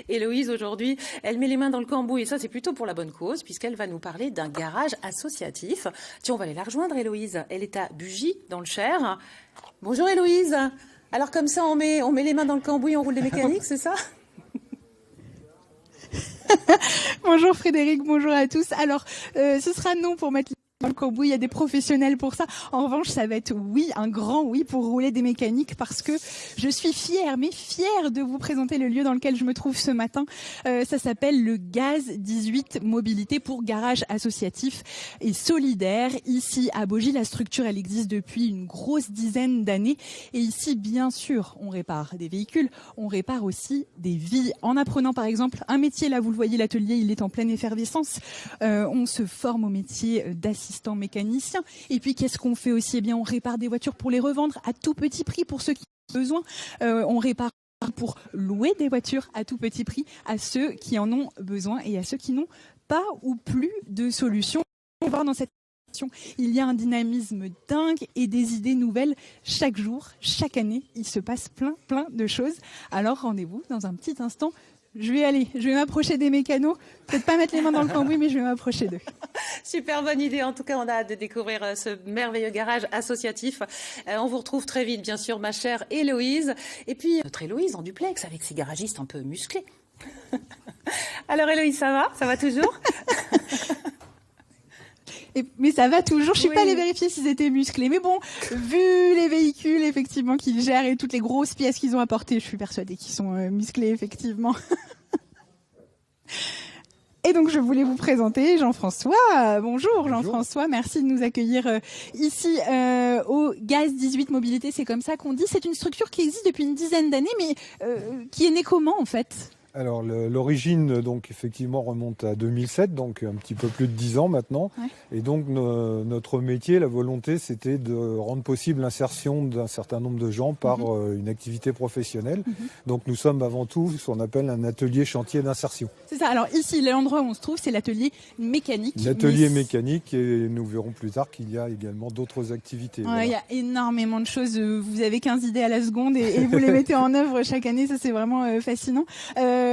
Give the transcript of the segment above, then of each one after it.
Héloïse, aujourd'hui, elle met les mains dans le cambouis et ça, c'est plutôt pour la bonne cause puisqu'elle va nous parler d'un garage associatif. Tiens, on va aller la rejoindre, Héloïse. Elle est à Bugy, dans le Cher. Bonjour, Héloïse. Alors, comme ça, on met les mains dans le cambouis, on roule les mécaniques, c'est ça? Bonjour Frédéric, bonjour à tous. Alors, ce sera non pour mettre dans le cambouis, il y a des professionnels pour ça. En revanche, ça va être oui, un grand oui pour rouler des mécaniques parce que je suis fière de vous présenter le lieu dans lequel je me trouve ce matin. Ça s'appelle le Gaz 18 Mobilité pour garage associatif et solidaire. Ici, à Bugy, la structure, elle existe depuis une grosse dizaine d'années. Et ici, bien sûr, on répare des véhicules, on répare aussi des vies. En apprenant, par exemple, un métier, là, vous le voyez, l'atelier, il est en pleine effervescence. On se forme au métier d'assistant mécanicien. Et puis, qu'est-ce qu'on fait aussi? Eh bien, on répare des voitures pour les revendre à tout petit prix pour ceux qui ont besoin. On répare pour louer des voitures à tout petit prix à ceux qui en ont besoin et à ceux qui n'ont pas ou plus de solutions. On va voir dans cette situation, il y a un dynamisme dingue et des idées nouvelles chaque jour, chaque année. Il se passe plein de choses. Alors, rendez-vous dans un petit instant. Je vais m'approcher des mécanos. Peut-être pas mettre les mains dans le cambouis, mais je vais m'approcher d'eux. Super bonne idée. En tout cas, on a hâte de découvrir ce merveilleux garage associatif. On vous retrouve très vite, bien sûr, ma chère Héloïse. Et puis, notre Héloïse en duplex avec ses garagistes un peu musclés. Alors, Héloïse, ça va? Ça va toujours? Mais ça va toujours. Je suis pas allée vérifier s'ils étaient musclés. Mais bon, vu les véhicules, effectivement, qu'ils gèrent et toutes les grosses pièces qu'ils ont apportées, je suis persuadée qu'ils sont musclés, effectivement. Et donc, je voulais vous présenter Jean-François. Bonjour Jean-François, merci de nous accueillir ici au Gaz 18 Mobilité. C'est comme ça qu'on dit. C'est une structure qui existe depuis une dizaine d'années, mais qui est née comment, en fait ? Alors l'origine, donc effectivement, remonte à 2007, donc un petit peu plus de 10 ans maintenant. Ouais. Et donc notre métier, la volonté, c'était de rendre possible l'insertion d'un certain nombre de gens par une activité professionnelle. Donc nous sommes avant tout ce qu'on appelle un atelier chantier d'insertion. C'est ça. Alors ici, l'endroit où on se trouve, c'est l'atelier mécanique. L'atelier mécanique, et nous verrons plus tard qu'il y a également d'autres activités. Ouais, voilà. Il y a énormément de choses. Vous avez 15 idées à la seconde et vous les mettez en œuvre chaque année. Ça, c'est vraiment fascinant.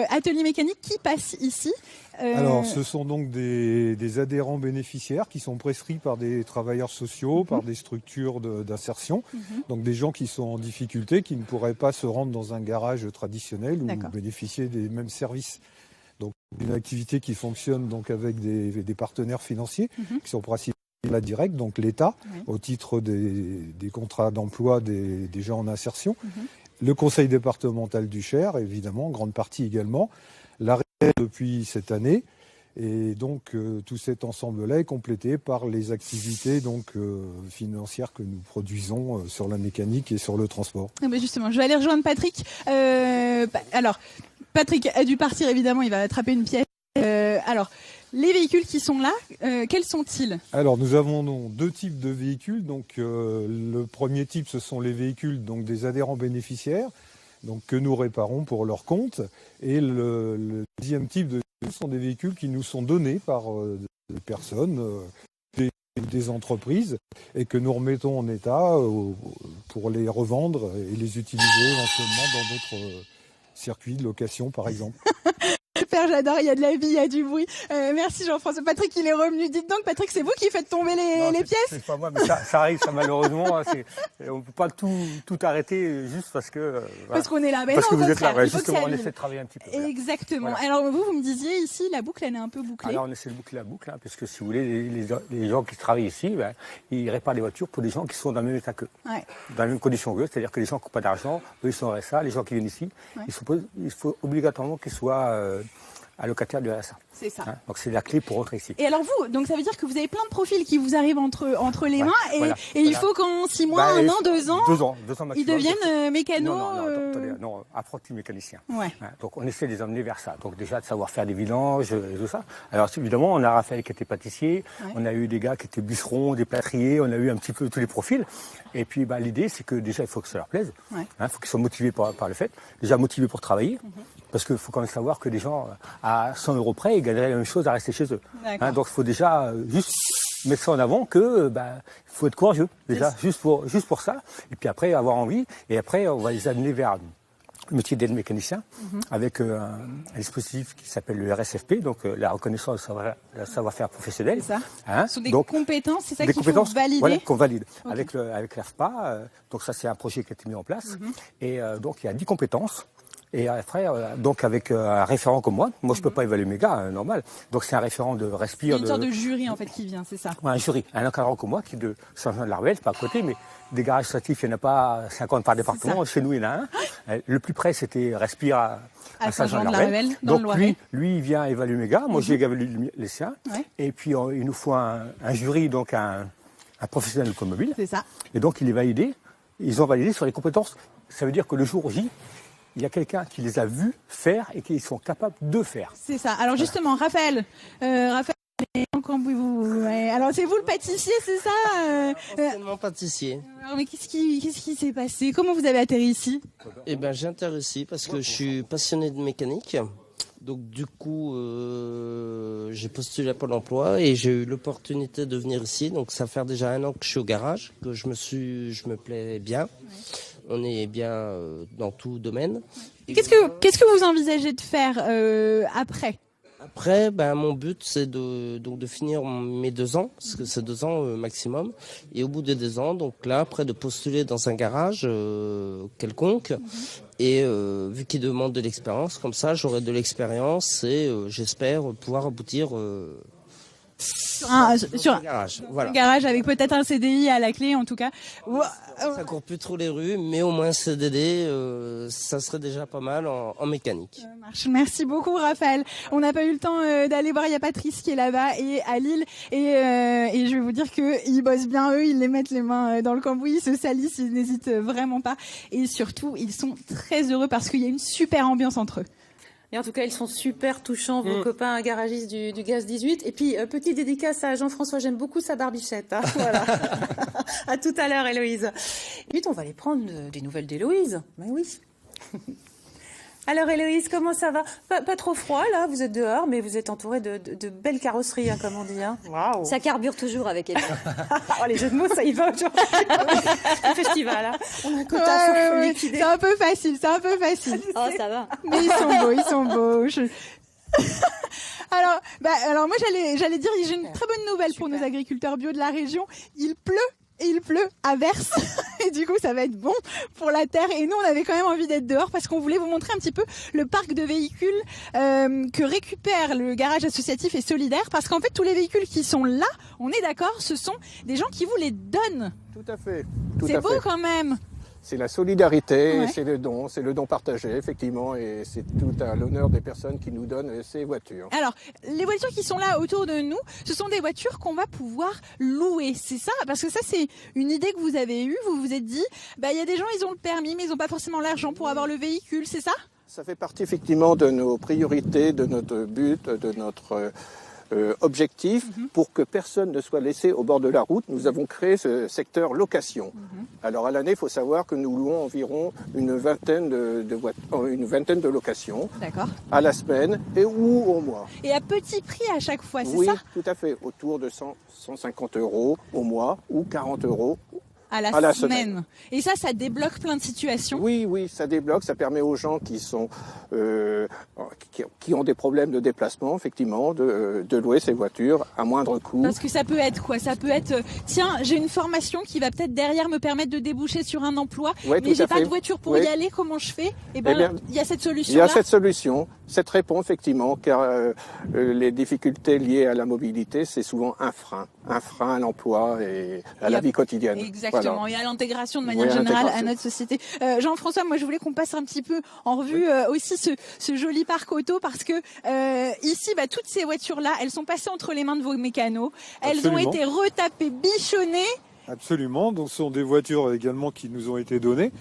Atelier mécanique qui passe ici. Alors, ce sont donc des adhérents bénéficiaires qui sont prescrits par des travailleurs sociaux, par des structures d'insertion. Donc, des gens qui sont en difficulté, qui ne pourraient pas se rendre dans un garage traditionnel ou bénéficier des mêmes services. Donc, une activité qui fonctionne donc avec des partenaires financiers qui sont principalement la directe, donc l'État, au titre des contrats d'emploi des gens en insertion. Le conseil départemental du Cher, évidemment, en grande partie également, l'arrêt depuis cette année, et donc tout cet ensemble-là est complété par les activités financières que nous produisons sur la mécanique et sur le transport. Ah ben justement, je vais aller rejoindre Patrick. Alors, Patrick a dû partir, évidemment, il va attraper une pièce. Les véhicules qui sont là, quels sont-ils? Alors, nous avons deux types de véhicules. Donc, le premier type, ce sont les véhicules des adhérents bénéficiaires, que nous réparons pour leur compte. Et le deuxième type de véhicules sont des véhicules qui nous sont donnés par des personnes, des entreprises, et que nous remettons en état pour les revendre et les utiliser éventuellement dans d'autres circuits de location, par exemple. Super, j'adore, il y a de la vie, il y a du bruit. Merci Jean-François. Patrick, il est revenu. Dites donc, Patrick, c'est vous qui faites tomber les pièces? C'est pas moi, mais ça arrive, ça, malheureusement. On ne peut pas tout arrêter juste parce que... Parce qu'on est là. Parce que vous êtes là, justement, on essaie de travailler un petit peu. Exactement. Voilà. Alors vous me disiez ici, la boucle, elle est un peu bouclée. Alors on essaie de boucler la boucle, parce que si vous voulez, les gens qui travaillent ici, ils réparent des voitures pour des gens qui sont dans le même état qu'eux. Dans la même condition qu'eux, c'est-à-dire que les gens qui n'ont pas d'argent, eux, ils sont en RSA, les gens qui viennent ici, il faut obligatoirement qu'ils soient... allocataire du RSA. C'est ça. Donc c'est la clé pour rentrer ici. Et alors vous, donc ça veut dire que vous avez plein de profils qui vous arrivent entre les mains et il faut qu'en 6 mois, 1 an, 2 ans, 2 ans maximum, ils deviennent mécanos. Non, apprentis mécaniciens. Ouais. Donc on essaie de les emmener vers ça. Donc déjà de savoir faire des vidanges et tout ça. Alors évidemment, on a Raphaël qui était pâtissier, on a eu des gars qui étaient bûcherons, des plâtriers, on a eu un petit peu tous les profils. Et puis l'idée, c'est que déjà il faut que ça leur plaise. Il faut qu'ils soient motivés par le fait. Déjà motivés pour travailler. Parce qu'il faut quand même savoir que des gens à 100 € près, ils gagneraient la même chose à rester chez eux. Donc il faut déjà juste mettre ça en avant que faut être courageux déjà, juste pour ça. Et puis après avoir envie. Et après on va les amener vers le métier d'aide mécanicien, avec un dispositif qui s'appelle le RSFP, donc la reconnaissance du savoir-faire professionnel. C'est ça. Hein, Ce sont des donc, compétences, c'est ça des qu'il faut compétences, valider. voilà, qu'on valide Ok. avec l'AFPA. Donc ça, c'est un projet qui a été mis en place. Et donc il y a 10 compétences. Et après, donc avec un référent comme moi je peux pas évaluer mes gars, normal. Donc c'est un référent de Il y a respire, une sorte de jury en fait qui vient, c'est ça. Ouais, un jury, un encadrant comme moi qui est de Saint-Jean-de-la-Ruelle, c'est pas à côté, mais des garages associatifs, il n'y en a pas 50 par département. Chez nous, il y en a un. Le plus près, c'était Respire à Saint-Jean-de-la-Ruelle, dans le Donc Loiret. lui, il vient évaluer mes gars. Moi, j'évalue les siens. Ouais. Et puis, il nous faut un jury, donc un professionnel automobile. C'est ça. Et donc, il est validé. Ils ont validé sur les compétences. Ça veut dire que le jour J, il y a quelqu'un qui les a vus faire et qu'ils sont capables de faire. C'est ça. Alors justement, Raphaël, ouais. Alors c'est vous le pâtissier, c'est ça Anciennement pâtissier. Alors, mais qu'est-ce qui s'est passé? Comment vous avez atterri ici? Eh ben, j'interviens ici parce que je suis passionné de mécanique. Donc du coup, j'ai postulé à Pôle emploi et j'ai eu l'opportunité de venir ici. Donc ça fait déjà 1 an que je suis au garage, que je me plais bien. Ouais. On est bien dans tout domaine. Qu'est-ce que vous envisagez de faire après? Après, mon but c'est de finir mes 2 ans, parce que c'est 2 ans maximum. Et au bout des 2 ans, donc là, après de postuler dans un garage quelconque, et vu qu'il demande de l'expérience, comme ça, j'aurai de l'expérience et j'espère pouvoir aboutir sur un garage. Voilà. Garage avec peut-être un CDI à la clé, en tout cas. Ça court plus trop les rues, mais au moins CDD, ça serait déjà pas mal en mécanique. Ça marche. Merci beaucoup, Raphaël. On n'a pas eu le temps d'aller voir. Il y a Patrice qui est là-bas et à Lille. Et je vais vous dire que ils bossent bien, eux. Ils les mettent les mains dans le cambouis, ils se salissent, ils n'hésitent vraiment pas. Et surtout, ils sont très heureux parce qu'il y a une super ambiance entre eux. Et en tout cas, ils sont super touchants, vos copains garagistes du Gaz 18. Et puis, petite dédicace à Jean-François, j'aime beaucoup sa barbichette. Hein, voilà. À tout à l'heure, Héloïse. Vite, on va aller prendre des nouvelles d'Héloïse. Mais oui. Alors, Héloïse, comment ça va? Pas trop froid, là, vous êtes dehors, mais vous êtes entourée de belles carrosseries, hein, comme on dit. Hein. Waouh. Ça carbure toujours avec elle. Oh, les jeux de mots, ça y va aujourd'hui. Le festival, hein. On a un quota liquidé. C'est un peu facile, Oh, ça va. Mais ils sont beaux. Alors moi j'allais dire, j'ai une très bonne nouvelle pour nos agriculteurs bio de la région. Il pleut à verse et du coup ça va être bon pour la terre. Et nous on avait quand même envie d'être dehors parce qu'on voulait vous montrer un petit peu le parc de véhicules que récupère le garage associatif et solidaire, parce qu'en fait tous les véhicules qui sont là, on est d'accord, ce sont des gens qui vous les donnent. Tout à fait. C'est beau quand même. C'est la solidarité, Ouais. c'est le don partagé, effectivement, et c'est tout à l'honneur des personnes qui nous donnent ces voitures. Alors, les voitures qui sont là autour de nous, ce sont des voitures qu'on va pouvoir louer, c'est ça? Parce que ça, c'est une idée que vous avez eue, vous vous êtes dit, il y a des gens, ils ont le permis, mais ils n'ont pas forcément l'argent pour avoir le véhicule, c'est ça? Ça fait partie effectivement de nos priorités, de notre but, de notre objectif, pour que personne ne soit laissé au bord de la route. Nous avons créé ce secteur location. Alors à l'année, il faut savoir que nous louons environ une vingtaine de locations. D'accord. À la semaine ou au mois. Et à petit prix à chaque fois, c'est Oui, ça? tout à fait, autour de 150 € au mois ou 40 € À la semaine. semaine. Et ça débloque plein de situations. Oui, ça débloque, ça permet aux gens qui ont des problèmes de déplacement, effectivement, de louer ces voitures à moindre coût. Parce que ça peut être quoi? Ça peut être, tiens, j'ai une formation qui va peut-être derrière me permettre de déboucher sur un emploi, Ouais, mais tout j'ai à pas fait. de voiture pour Oui. y aller, comment je fais? Eh bien, il y a cette Il y solution-là. a cette solution, cette réponse, effectivement, car les difficultés liées à la mobilité, c'est souvent un frein à l'emploi et à la vie quotidienne. Exactement, Voilà. et à l'intégration de manière Oui, à générale à l'intégration. notre société. Jean-François, moi je voulais qu'on passe un petit peu en revue aussi ce joli parc auto, parce que ici, toutes ces voitures-là, elles sont passées entre les mains de vos mécanos, elles Absolument. ont été retapées, bichonnées. Absolument, donc ce sont des voitures également qui nous ont été données.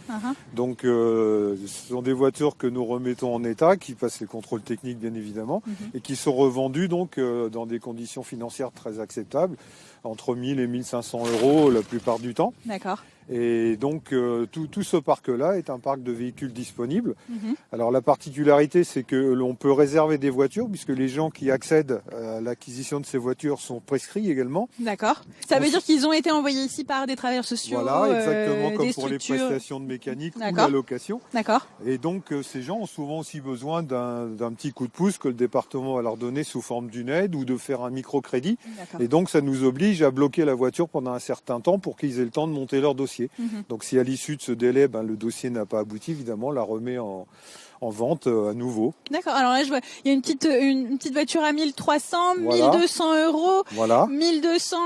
Donc ce sont des voitures que nous remettons en état, qui passent les contrôles techniques bien évidemment, et qui sont revendues donc dans des conditions financières très acceptables, entre 1000 et 1500 € la plupart du temps. D'accord. Et donc tout ce parc-là est un parc de véhicules disponibles. Alors la particularité, c'est que l'on peut réserver des voitures puisque les gens qui accèdent à l'acquisition de ces voitures sont prescrits également. D'accord. Ça veut dire qu'ils ont été envoyés ici par des travailleurs sociaux. Voilà, exactement comme des pour les structures. prestations de mécanique ou la location. D'accord. Et donc ces gens ont souvent aussi besoin d'un petit coup de pouce que le département va leur donner sous forme d'une aide ou de faire un microcrédit. Et donc ça nous oblige à bloquer la voiture pendant un certain temps pour qu'ils aient le temps de monter leur dossier. Donc si à l'issue de ce délai, le dossier n'a pas abouti, évidemment, on la remet en vente à nouveau. D'accord. Alors là, je vois, il y a une petite voiture à 1300, Voilà. 1200 euros. Voilà. 1200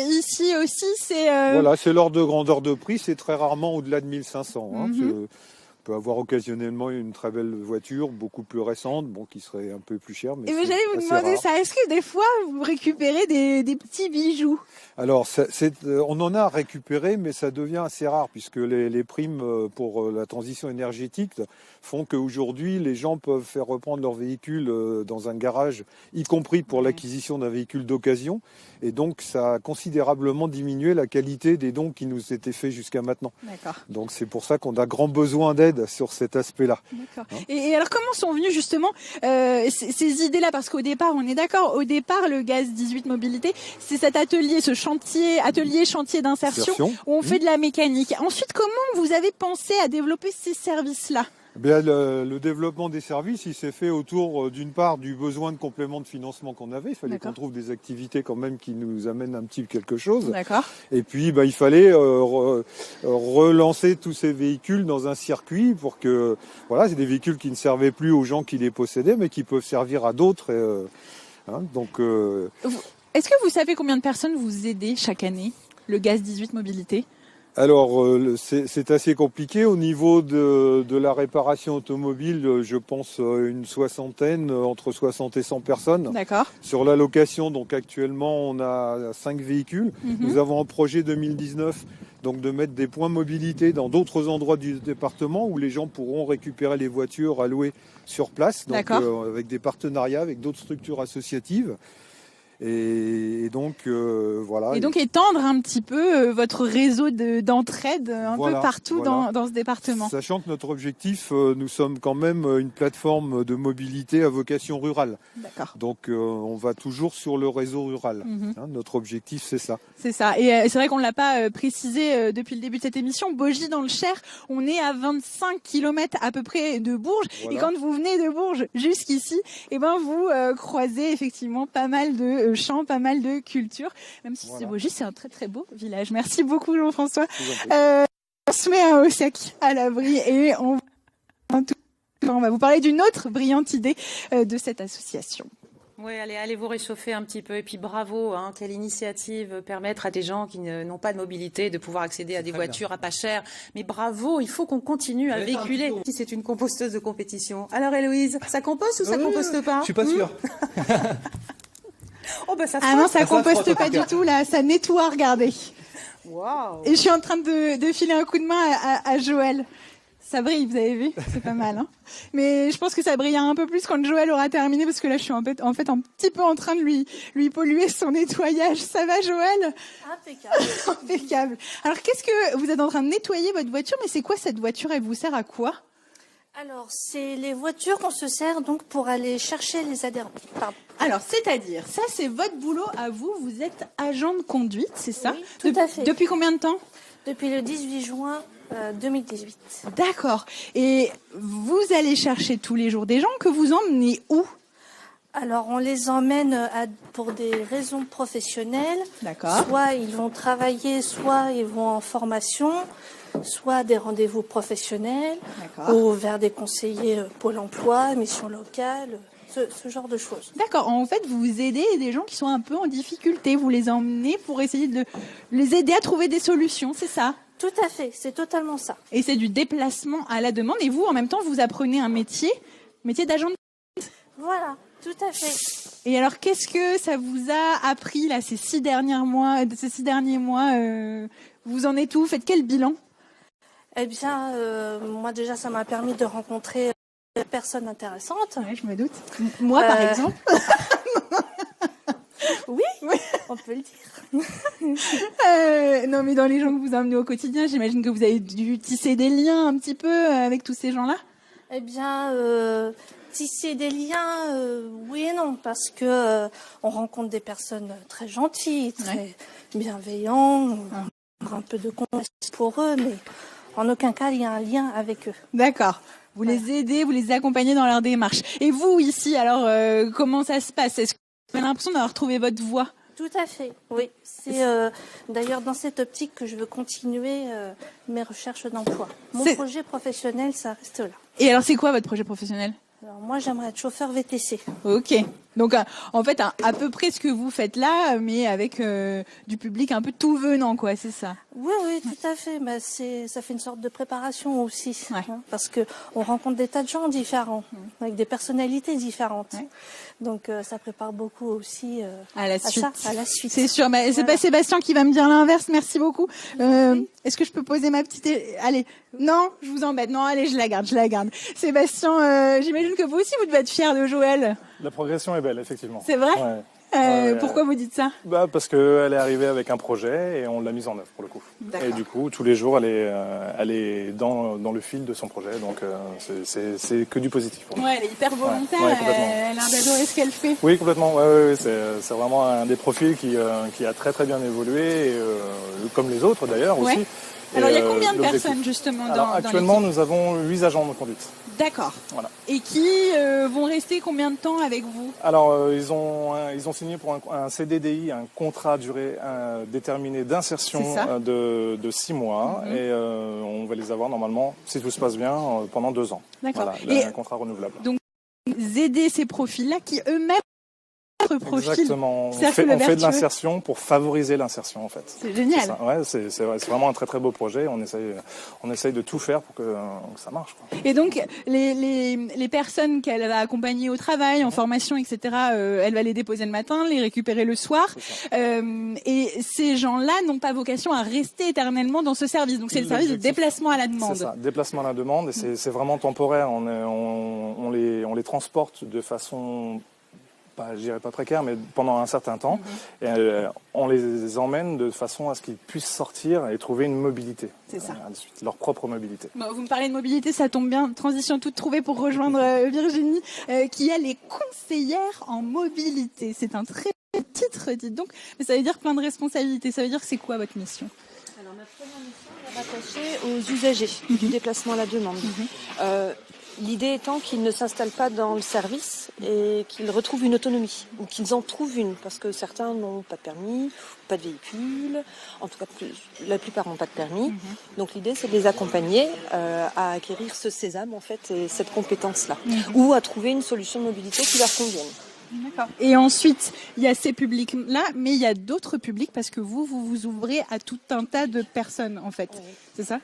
ici aussi, c'est. Voilà, c'est l'ordre de grandeur de prix, c'est très rarement au-delà de 1500. On peut avoir occasionnellement une très belle voiture, beaucoup plus récente, qui serait un peu plus chère. Mais Et j'allais vous demander ça. Est-ce que des fois vous récupérez des petits bijoux? Alors, on en a récupéré, mais ça devient assez rare puisque les primes pour la transition énergétique font qu'aujourd'hui, les gens peuvent faire reprendre leur véhicule dans un garage, y compris pour l'acquisition d'un véhicule d'occasion. Et donc, ça a considérablement diminué la qualité des dons qui nous étaient faits jusqu'à maintenant. D'accord. Donc, c'est pour ça qu'on a grand besoin d'aide sur cet aspect-là. D'accord. Et alors, comment sont venues justement ces idées-là? Parce qu'au départ, on est d'accord, au départ, le Gaz 18 Mobilité, c'est cet atelier, ce chantier d'insertion où on fait de la mécanique. Ensuite, comment vous avez pensé à développer ces services-là? Bien, le développement des services, il s'est fait autour d'une part du besoin de complément de financement qu'on avait. Il fallait qu'on trouve des activités quand même qui nous amènent un petit quelque chose. D'accord. Et puis, il fallait relancer tous ces véhicules dans un circuit pour que, voilà, c'est des véhicules qui ne servaient plus aux gens qui les possédaient, mais qui peuvent servir à d'autres. Est-ce que vous savez combien de personnes vous aidez chaque année, le Gaz 18 Mobilité? Alors, c'est assez compliqué. Au niveau de la réparation automobile, je pense une soixantaine, entre 60 et 100 personnes. D'accord. Sur la location, donc actuellement, on a 5 véhicules. Nous avons un projet 2019 donc de mettre des points mobilité dans d'autres endroits du département où les gens pourront récupérer les voitures à louer sur place, donc avec des partenariats avec d'autres structures associatives. Et donc voilà. Et donc étendre un petit peu votre réseau d'entraide peu partout dans ce département. Sachant que notre objectif, nous sommes quand même une plateforme de mobilité à vocation rurale. D'accord. Donc on va toujours sur le réseau rural. Notre objectif, c'est ça. C'est ça. Et c'est vrai qu'on ne l'a pas précisé depuis le début de cette émission. Bogies dans le Cher, on est à 25 km à peu près de Bourges. Voilà. Et quand vous venez de Bourges jusqu'ici, vous croisez effectivement pas mal de champs, pas mal de cultures. Même si c'est Bogies, c'est un très très beau village. Merci beaucoup Jean-François. On se met au sec, à l'abri, et on va vous parler d'une autre brillante idée de cette association. Oui, allez vous réchauffer un petit peu. Et puis bravo, quelle initiative, permettre à des gens qui n'ont pas de mobilité de pouvoir accéder à des voitures à pas cher. Mais bravo, il faut qu'on continue à véhiculer. Si c'est une composteuse de compétition. Alors Héloïse, ça composte ou ça composte pas? Je suis pas sûr. Ça non, ça composte pas du tout, là, ça nettoie, regardez. Wow. Et je suis en train de filer un coup de main à Joël. Ça brille, vous avez vu? C'est pas mal, hein. Mais je pense que ça brillera un peu plus quand Joël aura terminé, parce que là, je suis en fait un petit peu en train de lui polluer son nettoyage. Ça va, Joël? Impeccable. Impeccable. Alors, qu'est-ce que vous êtes en train de nettoyer votre voiture? Mais c'est quoi cette voiture? Elle vous sert à quoi? Alors, c'est les voitures qu'on se sert donc pour aller chercher les adhérents. Pardon. Alors, c'est-à-dire, ça, c'est votre boulot à vous. Vous êtes agent de conduite, c'est ça? Oui, tout à fait. Depuis combien de temps? Depuis le 18 juin 2018. D'accord. Et vous allez chercher tous les jours des gens, que vous emmenez où? Alors, on les emmène pour des raisons professionnelles. D'accord. Soit ils vont travailler, soit ils vont en formation, soit des rendez-vous professionnels, ou vers des conseillers Pôle emploi, mission locale, ce genre de choses. D'accord. En fait, vous aidez des gens qui sont un peu en difficulté. Vous les emmenez pour essayer de les aider à trouver des solutions, c'est ça? Tout à fait, c'est totalement ça. Et c'est du déplacement à la demande. Et vous, en même temps, vous apprenez un métier d'agent de conduite. Voilà, tout à fait. Et alors, qu'est-ce que ça vous a appris là ces 6 derniers mois? Vous en êtes où? Faites quel bilan? Eh bien, moi déjà, ça m'a permis de rencontrer des personnes intéressantes. Oui, je me doute. Moi, par exemple. Oui, on peut le dire. Non, mais dans les gens que vous emmenez au quotidien, j'imagine que vous avez dû tisser des liens un petit peu avec tous ces gens-là. Eh bien, tisser des liens, oui et non, parce que on rencontre des personnes très gentilles, très bienveillantes, on a un peu de compassion pour eux, mais en aucun cas il y a un lien avec eux. D'accord. Vous les aidez, vous les accompagnez dans leur démarche. Et vous, ici, alors, comment ça se passe? Est-ce que vous avez l'impression d'avoir trouvé votre voie? Tout à fait, oui. C'est d'ailleurs dans cette optique que je veux continuer mes recherches d'emploi. Mon projet professionnel, ça reste là. Et alors, c'est quoi votre projet professionnel? Alors moi, j'aimerais être chauffeur VTC. Ok. Donc, en fait, à peu près ce que vous faites là, mais avec du public un peu tout venant, quoi, c'est ça? Oui, tout à fait. Bah, ça fait une sorte de préparation aussi, parce que on rencontre des tas de gens différents, avec des personnalités différentes. Donc, ça prépare beaucoup aussi à la suite. C'est sûr. Mais c'est pas Sébastien qui va me dire l'inverse. Merci beaucoup. Est-ce que je peux poser ma petite... Allez, non, je vous embête. Non, allez, je la garde. Sébastien, j'imagine que vous aussi, vous devez être fier de Joël. La progression est belle, effectivement. C'est vrai? Pourquoi vous dites ça? Parce qu'elle est arrivée avec un projet et on l'a mise en œuvre pour le coup. Et du coup, tous les jours, elle est dans le fil de son projet, donc c'est que du positif pour nous. Ouais, elle est hyper volontaire, elle a l'air d'adorer ce qu'elle fait. Oui, complètement. C'est vraiment un des profils qui a très très bien évolué, et, comme les autres d'ailleurs aussi. Alors, il y a combien de personnes justement actuellement, nous avons 8 agents de conduite. D'accord. Voilà. Et qui vont rester combien de temps avec vous? Alors, ils ont signé pour un CDDI, un contrat à durée déterminée d'insertion de 6 mois. Et on va les avoir normalement, si tout se passe bien, pendant 2 ans. D'accord. Voilà, un contrat renouvelable. Donc, aider ces profils-là qui eux-mêmes profil. Exactement. On fait de l'insertion pour favoriser l'insertion, en fait. C'est génial. C'est vraiment un très très beau projet. On essaye de tout faire pour que ça marche, quoi. Et donc, les personnes qu'elle va accompagner au travail, en formation, etc., elle va les déposer le matin, les récupérer le soir. Et ces gens-là n'ont pas vocation à rester éternellement dans ce service. Donc, c'est le service de déplacement à la demande. C'est ça, déplacement à la demande. Et c'est vraiment temporaire. On les transporte de façon... je dirais pas précaire, mais pendant un certain temps. Et on les emmène de façon à ce qu'ils puissent sortir et trouver une mobilité. C'est ça. Leur propre mobilité. Bon, vous me parlez de mobilité, ça tombe bien. Transition toute trouvée pour rejoindre Virginie, qui est les conseillères en mobilité. C'est un très bon titre, dites donc. Mais ça veut dire plein de responsabilités. Ça veut dire que c'est quoi votre mission? Alors, ma première mission est rattachée aux usagers du déplacement à la demande. L'idée étant qu'ils ne s'installent pas dans le service et qu'ils retrouvent une autonomie, ou qu'ils en trouvent une, parce que certains n'ont pas de permis, pas de véhicule, en tout cas la plupart n'ont pas de permis. Donc l'idée c'est de les accompagner à acquérir ce sésame en fait, et cette compétence-là, ou à trouver une solution de mobilité qui leur convienne. D'accord. Et ensuite, il y a ces publics-là, mais il y a d'autres publics parce que vous ouvrez à tout un tas de personnes, en fait. C'est ça?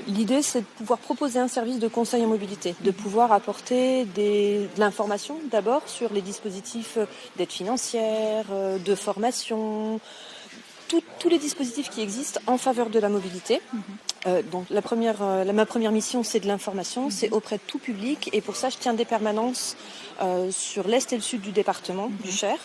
L'idée, c'est de pouvoir proposer un service de conseil en mobilité, de pouvoir apporter de l'information d'abord sur les dispositifs d'aide financière, de formation, tous les dispositifs qui existent en faveur de la mobilité. Donc ma première mission, c'est de l'information, c'est auprès de tout public, et pour ça, je tiens des permanences sur l'est et le sud du département du Cher,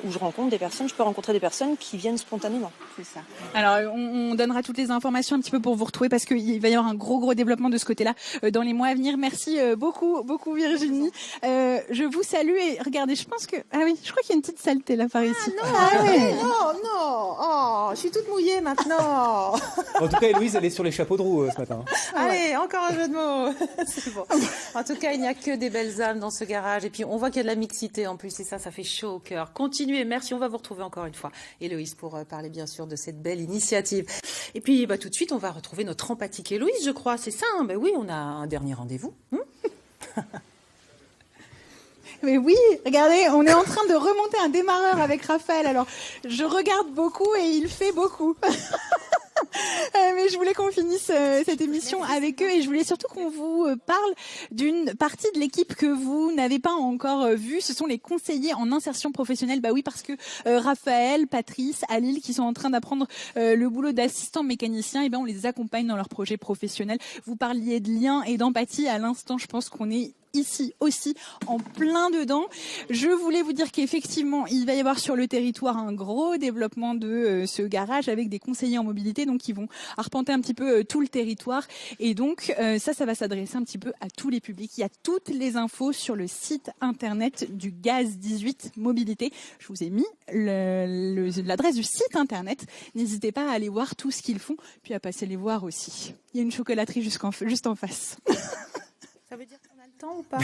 où je peux rencontrer des personnes qui viennent spontanément. C'est ça. Alors, on donnera toutes les informations un petit peu pour vous retrouver, parce qu'il va y avoir un gros développement de ce côté-là dans les mois à venir. Merci beaucoup Virginie. Je vous salue, et regardez, je pense que... Ah oui, je crois qu'il y a une petite saleté là par ici. Non. Oh, je suis toute mouillée maintenant. En tout cas, Héloïse, elle est sur les chapeaux de roue ce matin. Allez, encore un jeu de mots. C'est bon. En tout cas, il n'y a que des belles âmes dans ce garage. Et puis, on voit qu'il y a de la mixité en plus. Et ça fait chaud au cœur. Continuez. Merci. On va vous retrouver encore une fois, Héloïse, pour parler bien sûr de cette belle initiative. Et puis, tout de suite, on va retrouver notre empathique Héloïse, je crois. C'est ça, hein? Oui, on a un dernier rendez-vous. Mais oui, regardez, on est en train de remonter un démarreur avec Raphaël. Alors, je regarde beaucoup et il fait beaucoup. Mais je voulais qu'on finisse cette émission avec eux, et je voulais surtout qu'on vous parle d'une partie de l'équipe que vous n'avez pas encore vue. Ce sont les conseillers en insertion professionnelle. Bah oui, parce que Raphaël, Patrice, Alil, qui sont en train d'apprendre le boulot d'assistant mécanicien, et on les accompagne dans leur projet professionnel. Vous parliez de lien et d'empathie à l'instant. Je pense qu'on est ici aussi, en plein dedans. Je voulais vous dire qu'effectivement, il va y avoir sur le territoire un gros développement de ce garage avec des conseillers en mobilité, donc qui vont arpenter un petit peu tout le territoire. Et donc, ça va s'adresser un petit peu à tous les publics. Il y a toutes les infos sur le site internet du Gaz 18 Mobilité. Je vous ai mis l'adresse du site internet. N'hésitez pas à aller voir tout ce qu'ils font, puis à passer les voir aussi. Il y a une chocolaterie juste en face. Ça veut dire qu'on a le temps ou pas